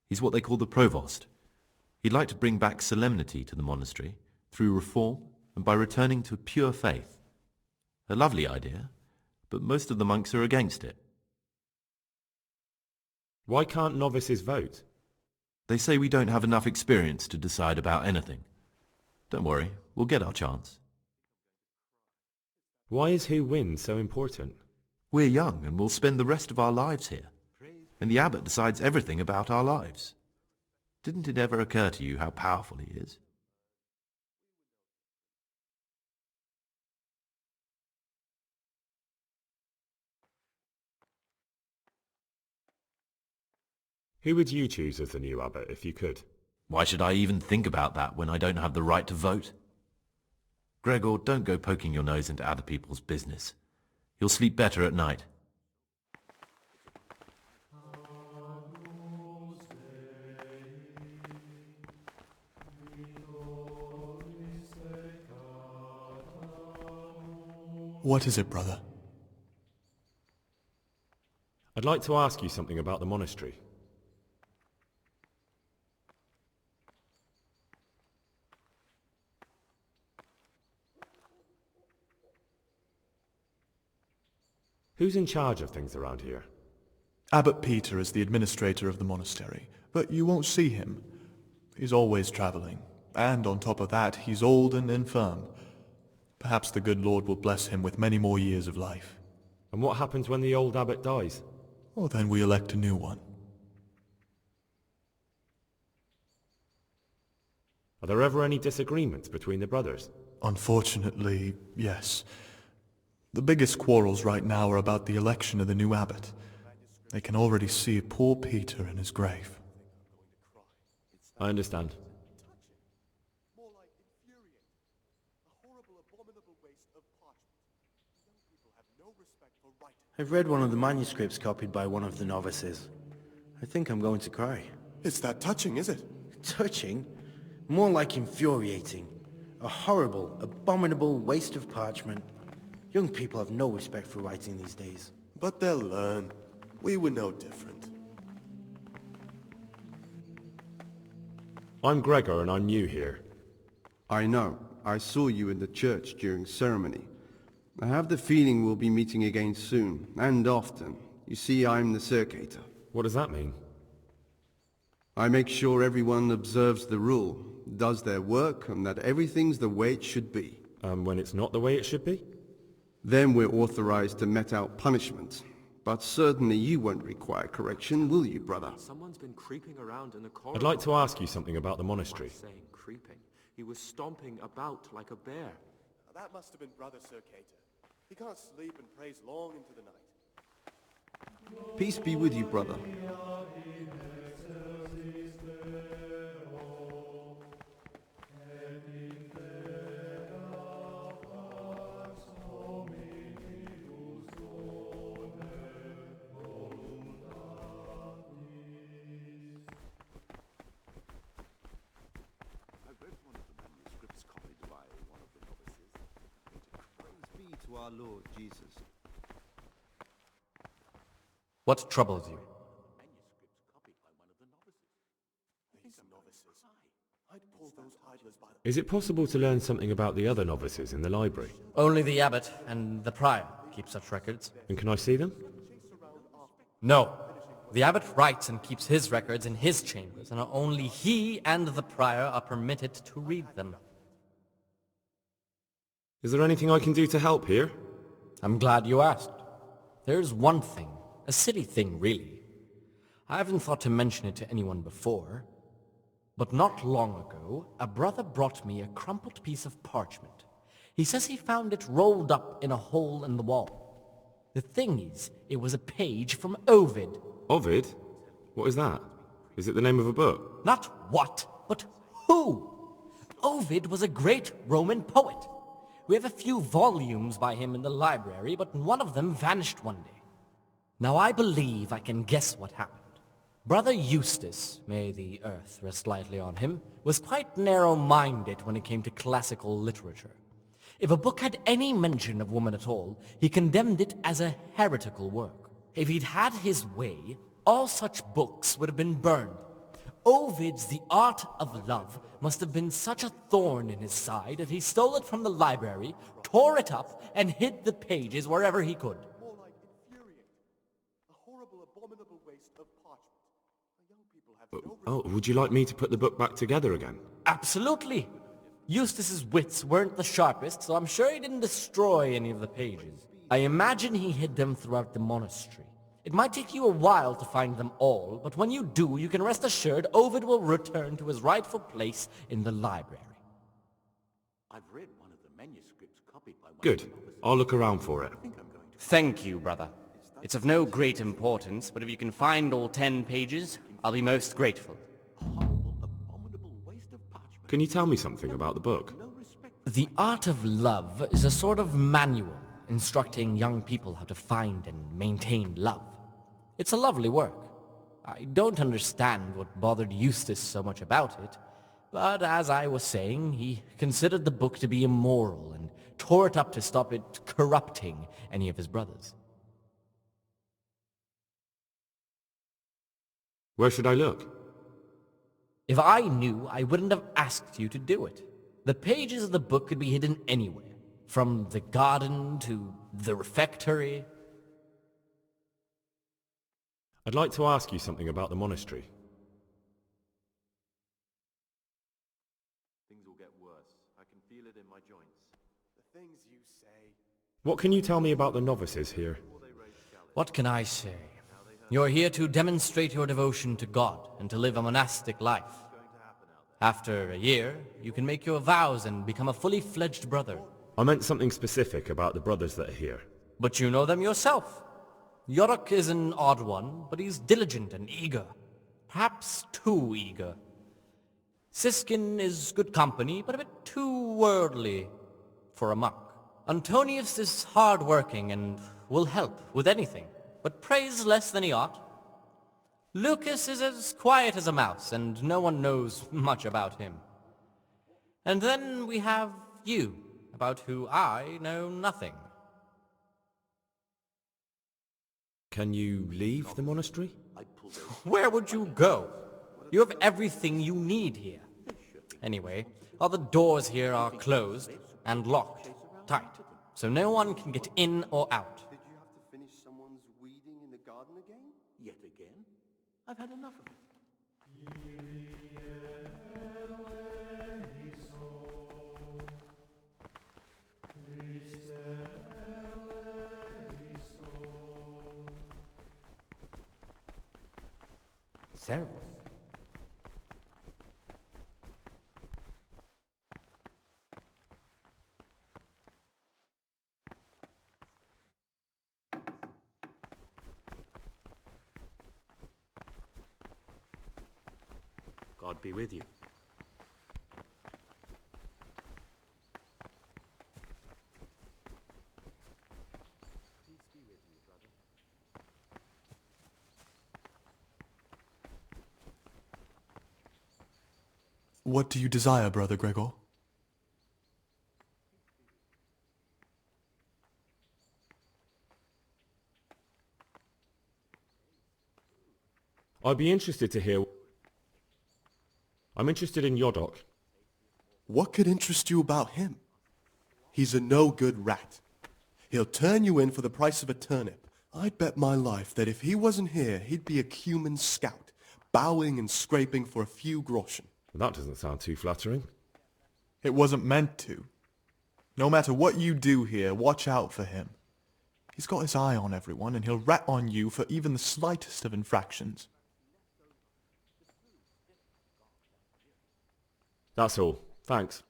He's what they call the provost. He'd like to bring back solemnity to the monastery through reform and by returning to pure faith. A lovely idea, but most of the monks are against it. Why can't novices vote? They say we don't have enough experience to decide about anything. Don't worry, we'll get our chance. Why is who wins so important? We're young and we'll spend the rest of our lives here. And the abbot decides everything about our lives. Didn't it ever occur to you how powerful he is? Who would you choose as the new abbot if you could? Why should I even think about that when I don't have the right to vote? Gregor, don't go poking your nose into other people's business. You'll sleep better at night. What is it, brother? I'd like to ask you something about the monastery. Who's in charge of things around here? Abbot Peter is the administrator of the monastery, but you won't see him. He's always traveling, and on top of that, he's old and infirm. Perhaps the good Lord will bless him with many more years of life. And what happens when the old abbot dies? Well, then we elect a new one. Are there ever any disagreements between the brothers? Unfortunately, yes. The biggest quarrels right now are about the election of the new abbot. They can already see poor Peter in his grave. I understand. I've read one of the manuscripts copied by one of the novices. I think I'm going to cry. It's that touching, is it? Touching? More like infuriating. A horrible, abominable waste of parchment. Young people have no respect for writing these days. But they'll learn. We were no different. I'm Gregor and I'm new here. I know. I saw you in the church during ceremony. I have the feeling we'll be meeting again soon, and often. You see, I'm the circator. What does that mean? I make sure everyone observes the rule, does their work, and that everything's the way it should be. When it's not the way it should be? Then we're authorized to mete out punishment. But certainly you won't require correction, will you, brother? Someone's been creeping around in the corridor. I'd like to ask you something about the monastery. Saying creeping. He was stomping about like a bear. That must have been Brother Circator. He can't sleep and prays long into the night. Peace be with you, brother. To our Lord Jesus. What troubles you? These novices. I'd pull those idlers by the... Is it possible to learn something about the other novices in the library? Only the abbot and the prior keep such records. And can I see them? No. The abbot writes and keeps his records in his chambers, and only he and the prior are permitted to read them. Is there anything I can do to help here? I'm glad you asked. There's one thing, a silly thing really. I haven't thought to mention it to anyone before, but not long ago, a brother brought me a crumpled piece of parchment. He says he found it rolled up in a hole in the wall. The thing is, it was a page from Ovid. Ovid? What is that? Is it the name of a book? Not what, but who? Ovid was a great Roman poet. We have a few volumes by him in the library, but one of them vanished one day. Now I believe I can guess what happened. Brother Eustace, may the earth rest lightly on him, was quite narrow-minded when it came to classical literature. If a book had any mention of woman at all, he condemned it as a heretical work. If he'd had his way, all such books would have been burned. Ovid's The Art of Love must have been such a thorn in his side that he stole it from the library, tore it up, and hid the pages wherever he could. More like infuriating. A horrible, abominable waste of parchment. The young people have no... Oh, would you like me to put the book back together again? Absolutely. Eustace's wits weren't the sharpest, so I'm sure he didn't destroy any of the pages. I imagine he hid them throughout the monastery. It might take you a while to find them all, but when you do, you can rest assured Ovid will return to his rightful place in the library. I've read one of the manuscripts copied by... Good. I'll look around for it. Thank you, brother. It's of no great importance, but if you can find all 10 pages, I'll be most grateful. Can you tell me something about the book? The Art of Love is a sort of manual instructing young people how to find and maintain love. It's a lovely work. I don't understand what bothered Eustace so much about it, but as I was saying, he considered the book to be immoral and tore it up to stop it corrupting any of his brothers. Where should I look? If I knew, I wouldn't have asked you to do it. The pages of the book could be hidden anywhere, from the garden to the refectory. I'd like to ask you something about the monastery. Things will get worse. I can feel it in my joints. The things you say. What can you tell me about the novices here? What can I say? You're here to demonstrate your devotion to God and to live a monastic life. After a year, you can make your vows and become a fully fledged brother. I meant something specific about the brothers that are here. But you know them yourself. Yorick is an odd one, but he's diligent and eager. Perhaps too eager. Siskin is good company, but a bit too worldly for a monk. Antonius is hard-working and will help with anything, but prays less than he ought. Lucas is as quiet as a mouse, and no one knows much about him. And then we have you, about who I know nothing. Can you leave the monastery? Where would you go? You have everything you need here. Anyway, all the doors here are closed and locked tight, so no one can get in or out. Did you have to finish someone's weeding in the garden again? Yet again? I've had enough of it. Servus. God be with you. What do you desire, Brother Gregor? I'd be interested to hear... I'm interested in Yodok. What could interest you about him? He's a no-good rat. He'll turn you in for the price of a turnip. I'd bet my life that if he wasn't here, he'd be a cumin scout, bowing and scraping for a few groschen. That doesn't sound too flattering. It wasn't meant to. No matter what you do here, watch out for him. He's got his eye on everyone, and he'll rat on you for even the slightest of infractions. That's all. Thanks.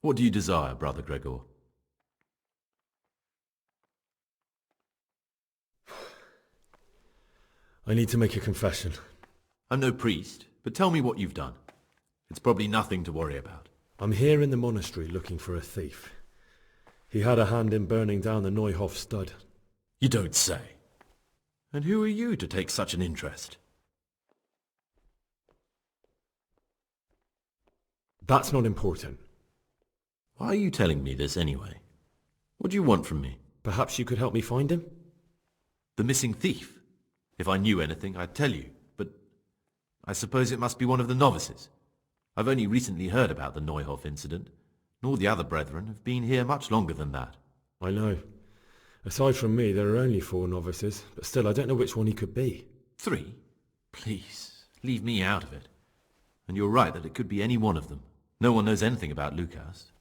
What do you desire, Brother Gregor? I need to make a confession. I'm no priest, but tell me what you've done. It's probably nothing to worry about. I'm here in the monastery looking for a thief. He had a hand in burning down the Neuhof stud. You don't say. And who are you to take such an interest? That's not important. Why are you telling me this anyway? What do you want from me? Perhaps you could help me find him? The missing thief? If I knew anything, I'd tell you, but I suppose it must be one of the novices. I've only recently heard about the Neuhof incident, nor the other brethren have been here much longer than that. I know. Aside from me, there are only 4 novices, but still I don't know which one he could be. 3? Please, leave me out of it. And you're right that it could be any one of them. No one knows anything about Lukas.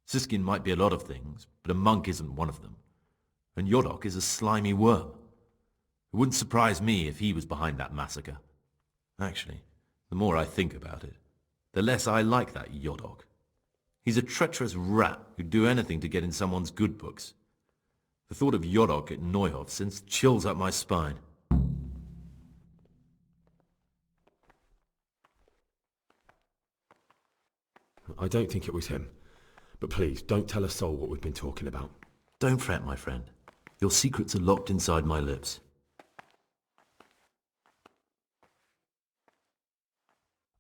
Siskin might be a lot of things, but a monk isn't one of them. And Yodok is a slimy worm. It wouldn't surprise me if he was behind that massacre. Actually, the more I think about it, the less I like that Yodok. He's a treacherous rat who'd do anything to get in someone's good books. The thought of Yodok at Neuhof sends chills up my spine. I don't think it was him. But please, don't tell a soul what we've been talking about. Don't fret, my friend. Your secrets are locked inside my lips.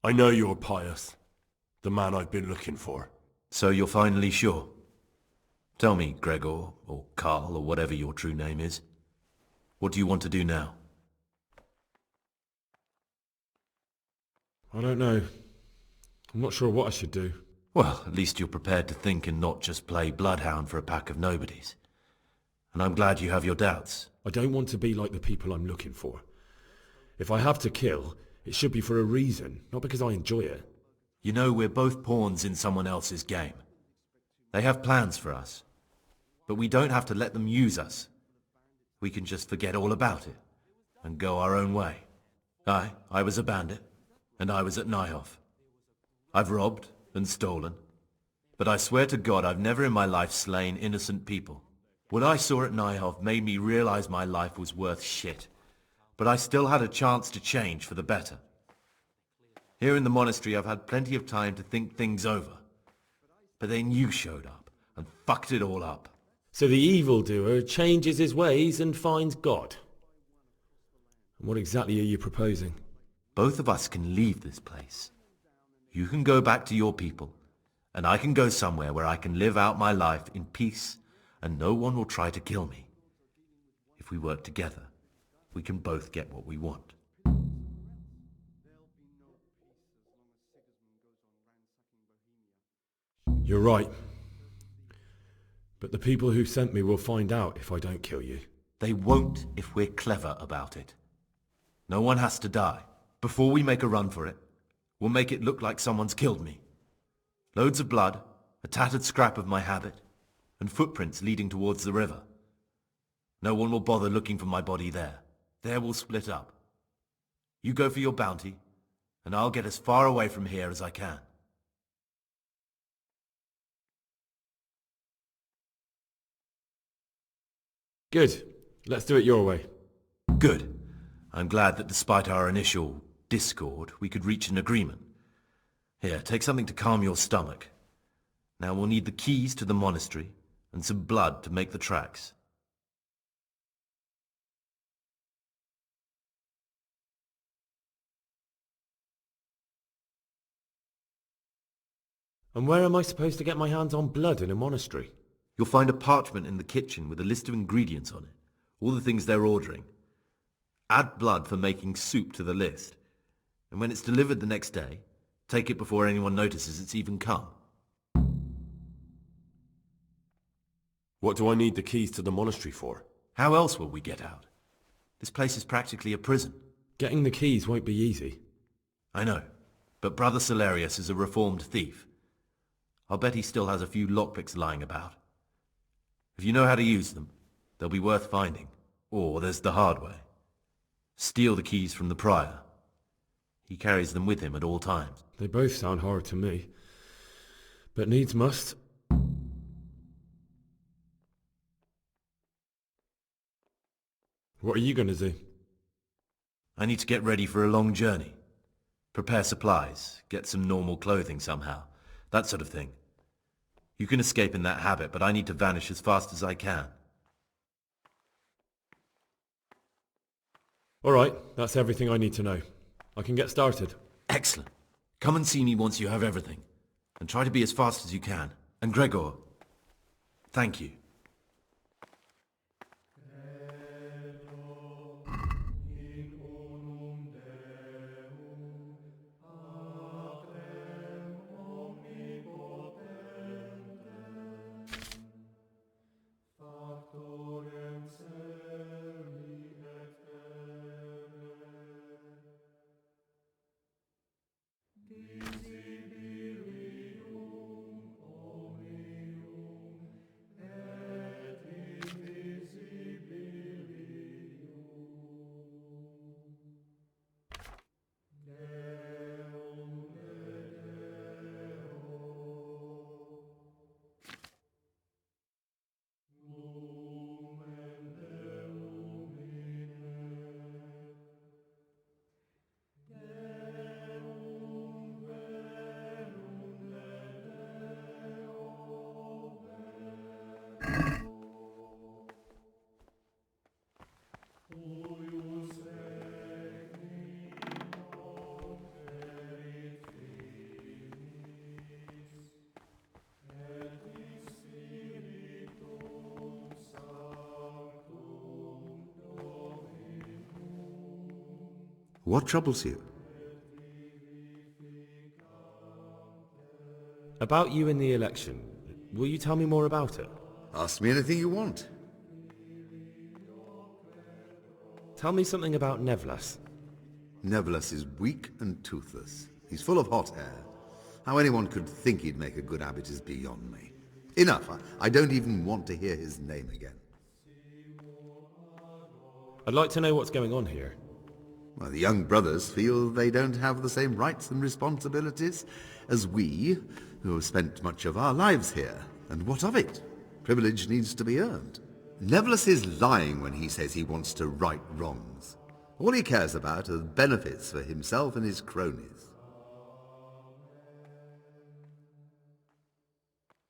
I know you're pious. The man I've been looking for. So you're finally sure? Tell me, Gregor, or Karl, or whatever your true name is. What do you want to do now? I don't know. I'm not sure what I should do. Well, at least you're prepared to think and not just play bloodhound for a pack of nobodies. And I'm glad you have your doubts. I don't want to be like the people I'm looking for. If I have to kill, it should be for a reason, not because I enjoy it. You know, we're both pawns in someone else's game. They have plans for us. But we don't have to let them use us. We can just forget all about it and go our own way. I was a bandit, and I was at Neuhof. I've robbed and stolen, but I swear to God I've never in my life slain innocent people. What I saw at Neuhof made me realize my life was worth shit, but I still had a chance to change for the better. Here in the monastery I've had plenty of time to think things over, but then you showed up and fucked it all up. So the evildoer changes his ways and finds God. And what exactly are you proposing? Both of us can leave this place. You can go back to your people, and I can go somewhere where I can live out my life in peace, and no one will try to kill me. If we work together, we can both get what we want. You're right. But the people who sent me will find out if I don't kill you. They won't if we're clever about it. No one has to die. Before we make a run for it, we'll make it look like someone's killed me. Loads of blood, a tattered scrap of my habit, and footprints leading towards the river. No one will bother looking for my body there. There we'll split up. You go for your bounty, and I'll get as far away from here as I can. Good. Let's do it your way. Good. I'm glad that despite our initial discord, we could reach an agreement. Here, take something to calm your stomach. Now we'll need the keys to the monastery, and some blood to make the tracks. And where am I supposed to get my hands on blood in a monastery? You'll find a parchment in the kitchen with a list of ingredients on it, all the things they're ordering. Add blood for making soup to the list, and when it's delivered the next day, take it before anyone notices it's even come. What do I need the keys to the monastery for? How else will we get out? This place is practically a prison. Getting the keys won't be easy. I know, but Brother Salarius is a reformed thief. I'll bet he still has a few lockpicks lying about. If you know how to use them, they'll be worth finding. Or there's the hard way. Steal the keys from the prior. He carries them with him at all times. They both sound hard to me. But needs must. What are you going to do? I need to get ready for a long journey. Prepare supplies, get some normal clothing somehow. That sort of thing. You can escape in that habit, but I need to vanish as fast as I can. All right, that's everything I need to know. I can get started. Excellent. Come and see me once you have everything. And try to be as fast as you can. And Gregor, thank you. What troubles you? About you in the election. Will you tell me more about it? Ask me anything you want. Tell me something about Nevlas. Nevlas is weak and toothless. He's full of hot air. How anyone could think he'd make a good abbot is beyond me. Enough. I don't even want to hear his name again. I'd like to know what's going on here. Well, the young brothers feel they don't have the same rights and responsibilities as we, who have spent much of our lives here. And what of it? Privilege needs to be earned. Nevlas is lying when he says he wants to right wrongs. All he cares about are benefits for himself and his cronies.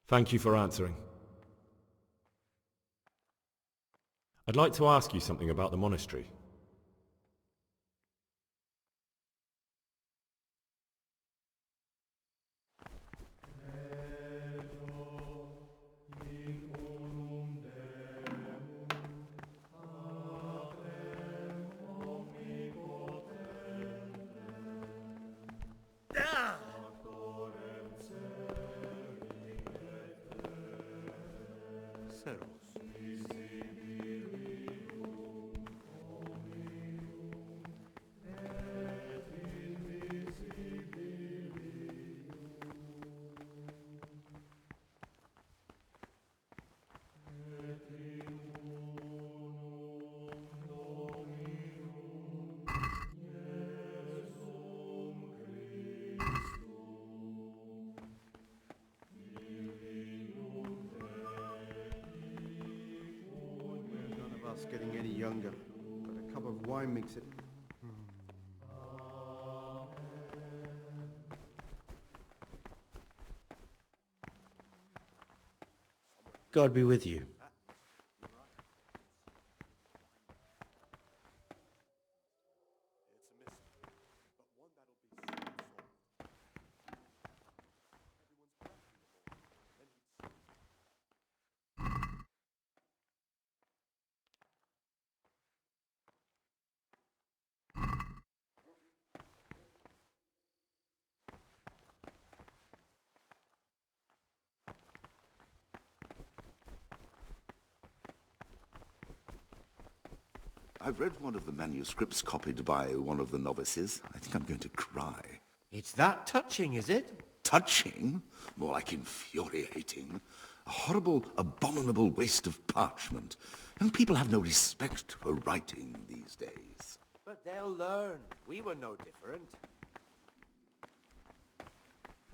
Thank you for answering. I'd like to ask you something about the monastery. Getting any younger, but a cup of wine makes it. God be with you. I've read one of the manuscripts copied by one of the novices. I think I'm going to cry. It's that touching, is it? Touching? More like infuriating. A horrible, abominable waste of parchment. And people have no respect for writing these days. But they'll learn. We were no different.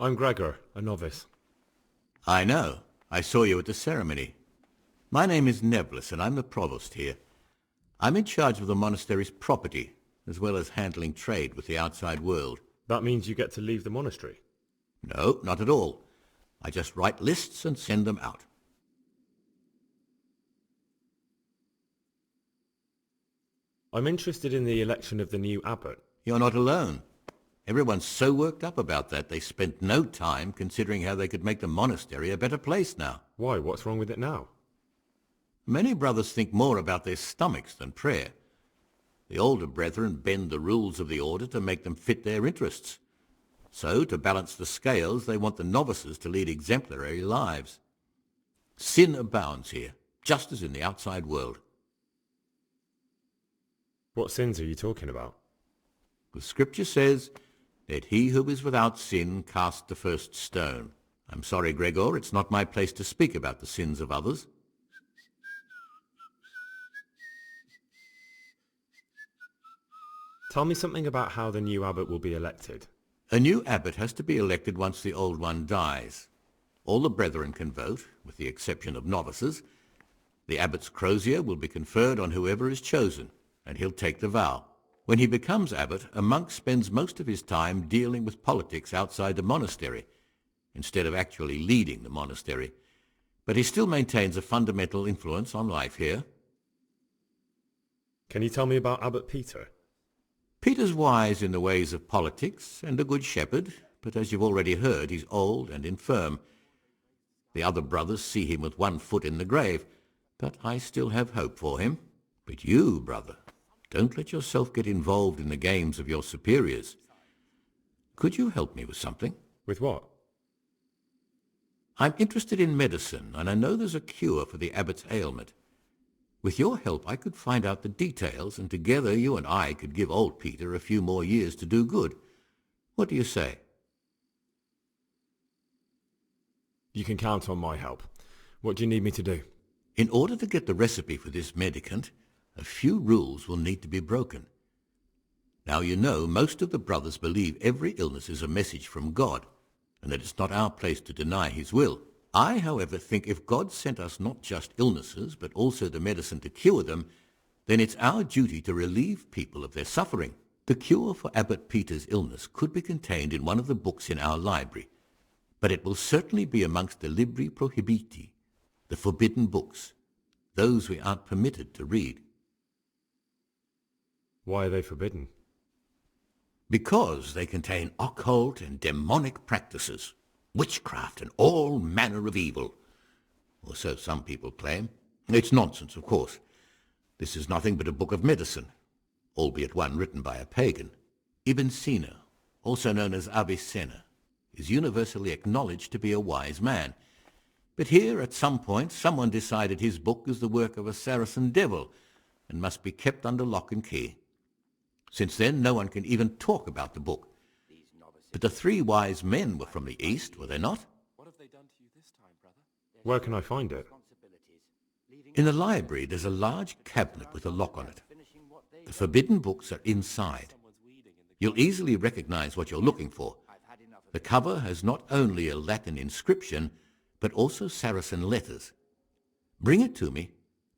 I'm Gregor, a novice. I know. I saw you at the ceremony. My name is Nevlas, and I'm the provost here. I'm in charge of the monastery's property, as well as handling trade with the outside world. That means you get to leave the monastery? No, not at all. I just write lists and send them out. I'm interested in the election of the new abbot. You're not alone. Everyone's so worked up about that they spent no time considering how they could make the monastery a better place now. Why? What's wrong with it now? Many brothers think more about their stomachs than prayer. The older brethren bend the rules of the order to make them fit their interests. So, to balance the scales, they want the novices to lead exemplary lives. Sin abounds here, just as in the outside world. What sins are you talking about? The scripture says, "Let he who is without sin cast the first stone." I'm sorry, Gregor, it's not my place to speak about the sins of others. Tell me something about how the new abbot will be elected. A new abbot has to be elected once the old one dies. All the brethren can vote, with the exception of novices. The abbot's crozier will be conferred on whoever is chosen, and he'll take the vow. When he becomes abbot, a monk spends most of his time dealing with politics outside the monastery, instead of actually leading the monastery. But he still maintains a fundamental influence on life here. Can you tell me about Abbot Peter? Peter's wise in the ways of politics and a good shepherd, but as you've already heard, he's old and infirm. The other brothers see him with one foot in the grave, but I still have hope for him. But you, brother, Don't let yourself get involved in the games of your superiors. Could you help me with something? With what? I'm interested in medicine, and I know there's a cure for the abbot's ailment. With your help, I could find out the details, and together you and I could give old Peter a few more years to do good. What do you say? You can count on my help. What do you need me to do? In order to get the recipe for this medicament, a few rules will need to be broken. Now you know most of the brothers believe every illness is a message from God, and that it's not our place to deny his will. I, however, think if God sent us not just illnesses, but also the medicine to cure them, then it's our duty to relieve people of their suffering. The cure for Abbot Peter's illness could be contained in one of the books in our library, but it will certainly be amongst the Libri Prohibiti, the forbidden books, those we aren't permitted to read. Why are they forbidden? Because they contain occult and demonic practices, witchcraft and all manner of evil. Or so some people claim. It's nonsense, of course. This is nothing but a book of medicine, albeit one written by a pagan. Ibn Sina, also known as Avicenna, is universally acknowledged to be a wise man. But here, at some point, someone decided his book is the work of a Saracen devil and must be kept under lock and key. Since then, no one can even talk about the book. But the three wise men were from the East, were they not? Where can I find it? In the library, there's a large cabinet with a lock on it. The forbidden books are inside. You'll easily recognize what you're looking for. The cover has not only a Latin inscription, but also Saracen letters. Bring it to me,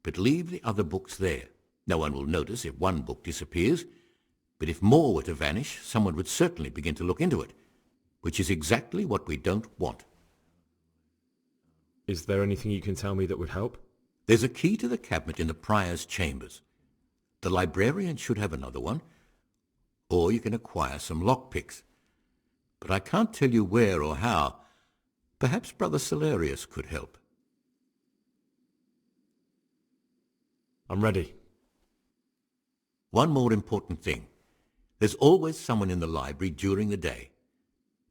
but leave the other books there. No one will notice if one book disappears, but if more were to vanish, someone would certainly begin to look into it, which is exactly what we don't want. Is there anything you can tell me that would help? There's a key to the cabinet in the prior's chambers. The librarian should have another one, or you can acquire some lockpicks. But I can't tell you where or how. Perhaps Brother Salarius could help. I'm ready. One more important thing. There's always someone in the library during the day.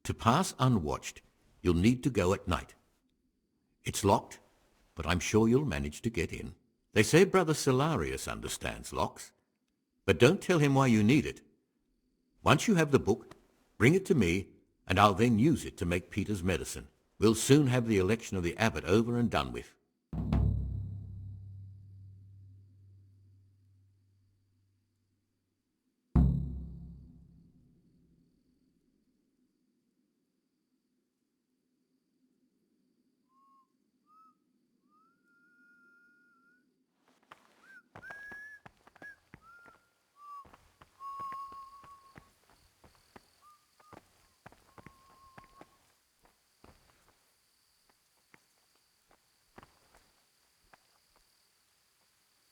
To pass unwatched, you'll need to go at night. It's locked, but I'm sure you'll manage to get in. They say Brother Salarius understands locks, but don't tell him why you need it. Once you have the book, bring it to me, and I'll then use it to make Peter's medicine. We'll soon have the election of the abbot over and done with.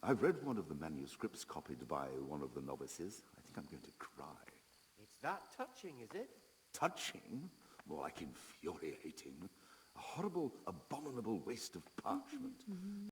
I've read one of the manuscripts copied by one of the novices. I think I'm going to cry. It's that touching, is it? Touching? More like infuriating. A horrible, abominable waste of parchment.